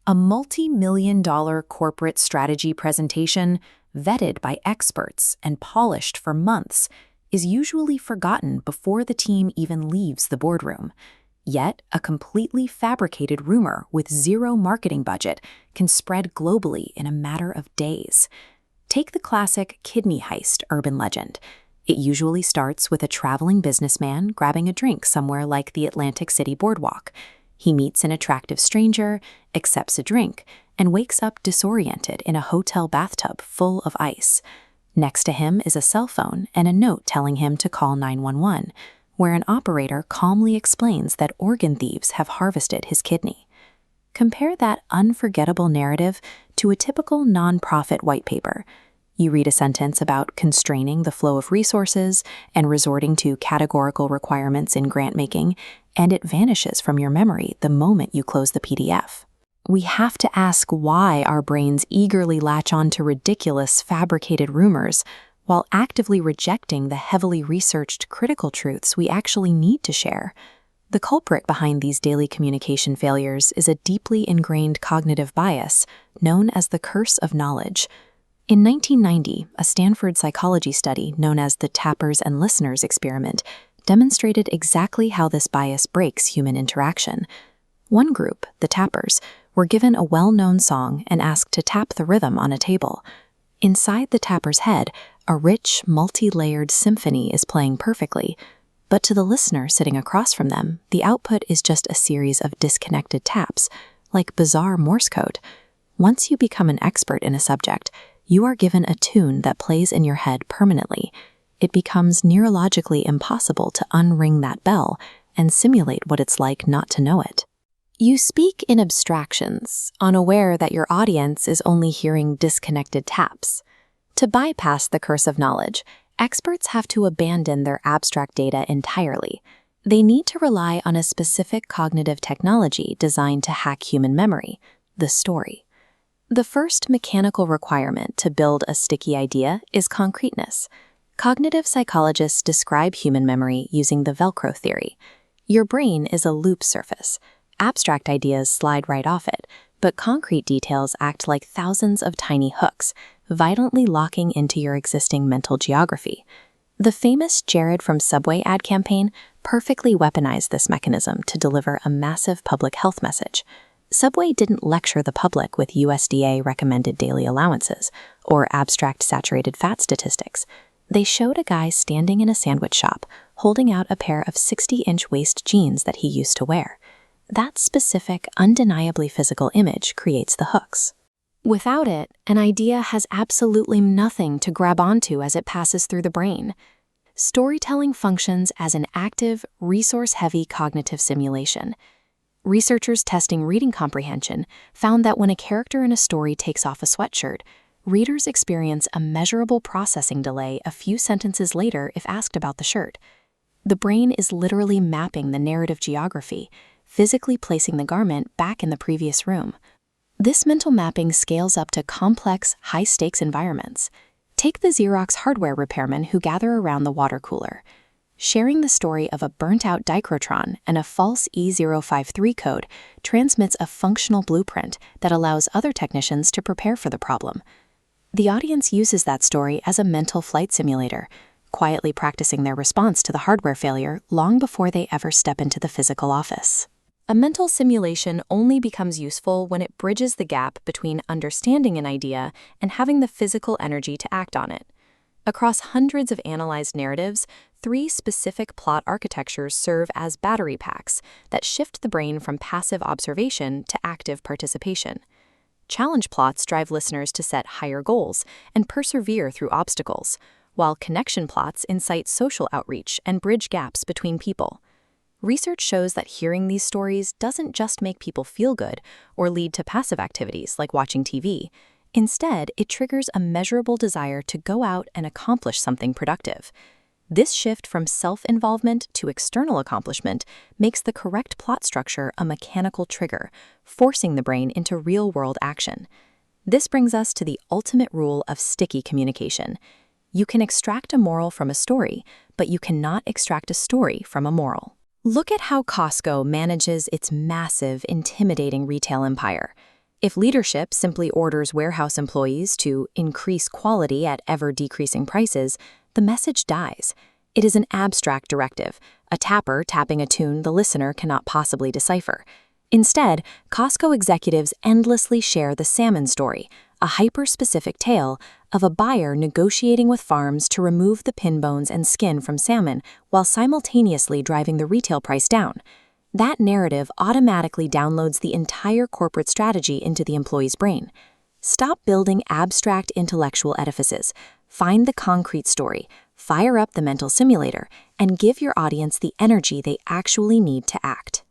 A multi-million-dollar corporate strategy presentation, vetted by experts and polished for months, is usually forgotten before the team even leaves the boardroom. Yet, a completely fabricated rumor with zero marketing budget can spread globally in a matter of days. Take the classic kidney heist urban legend. It usually starts with a traveling businessman grabbing a drink somewhere like the Atlantic City boardwalk. He meets an attractive stranger, accepts a drink, and wakes up disoriented in a hotel bathtub full of ice. Next to him is a cell phone and a note telling him to call 911, where an operator calmly explains that organ thieves have harvested his kidney. Compare that unforgettable narrative to a typical nonprofit white paper. You read a sentence about constraining the flow of resources and resorting to categorical requirements in grant-making, and it vanishes from your memory the moment you close the PDF. We have to ask why our brains eagerly latch on to ridiculous, fabricated rumors while actively rejecting the heavily researched critical truths we actually need to share. The culprit behind these daily communication failures is a deeply ingrained cognitive bias known as the curse of knowledge. In 1990, a Stanford psychology study known as the Tappers and Listeners experiment demonstrated exactly how this bias breaks human interaction. One group, the Tappers, were given a well-known song and asked to tap the rhythm on a table. Inside the tapper's head, a rich, multi-layered symphony is playing perfectly, but to the listener sitting across from them, the output is just a series of disconnected taps, like bizarre Morse code. Once you become an expert in a subject, you are given a tune that plays in your head permanently. It becomes neurologically impossible to unring that bell and simulate what it's like not to know it. You speak in abstractions, unaware that your audience is only hearing disconnected taps. To bypass the curse of knowledge, experts have to abandon their abstract data entirely. They need to rely on a specific cognitive technology designed to hack human memory, the story. The first mechanical requirement to build a sticky idea is concreteness. Cognitive psychologists describe human memory using the Velcro theory. Your brain is a loop surface. Abstract ideas slide right off it, but concrete details act like thousands of tiny hooks, violently locking into your existing mental geography. The famous Jared from Subway ad campaign perfectly weaponized this mechanism to deliver a massive public health message. Subway didn't lecture the public with USDA-recommended daily allowances or abstract saturated fat statistics. They showed a guy standing in a sandwich shop, holding out a pair of 60-inch waist jeans that he used to wear. That specific, undeniably physical image creates the hooks. Without it, an idea has absolutely nothing to grab onto as it passes through the brain. Storytelling functions as an active, resource-heavy cognitive simulation. Researchers testing reading comprehension found that when a character in a story takes off a sweatshirt, readers experience a measurable processing delay a few sentences later if asked about the shirt. The brain is literally mapping the narrative geography, physically placing the garment back in the previous room. This mental mapping scales up to complex, high-stakes environments. Take the Xerox hardware repairmen who gather around the water cooler. Sharing the story of a burnt-out dichrotron and a false E053 code transmits a functional blueprint that allows other technicians to prepare for the problem. The audience uses that story as a mental flight simulator, quietly practicing their response to the hardware failure long before they ever step into the physical office. A mental simulation only becomes useful when it bridges the gap between understanding an idea and having the physical energy to act on it. Across hundreds of analyzed narratives, 3 specific plot architectures serve as battery packs that shift the brain from passive observation to active participation. Challenge plots drive listeners to set higher goals and persevere through obstacles, while connection plots incite social outreach and bridge gaps between people. Research shows that hearing these stories doesn't just make people feel good or lead to passive activities like watching TV. Instead, it triggers a measurable desire to go out and accomplish something productive. This shift from self-involvement to external accomplishment makes the correct plot structure a mechanical trigger, forcing the brain into real-world action. This brings us to the ultimate rule of sticky communication. You can extract a moral from a story, but you cannot extract a story from a moral. Look at how Costco manages its massive, intimidating retail empire. If leadership simply orders warehouse employees to increase quality at ever-decreasing prices, the message dies. It is an abstract directive, a tapper tapping a tune the listener cannot possibly decipher. Instead, Costco executives endlessly share the Salmon story, a hyper-specific tale of a buyer negotiating with farms to remove the pin bones and skin from salmon while simultaneously driving the retail price down. That narrative automatically downloads the entire corporate strategy into the employee's brain. Stop building abstract intellectual edifices. Find the concrete story, fire up the mental simulator, and give your audience the energy they actually need to act.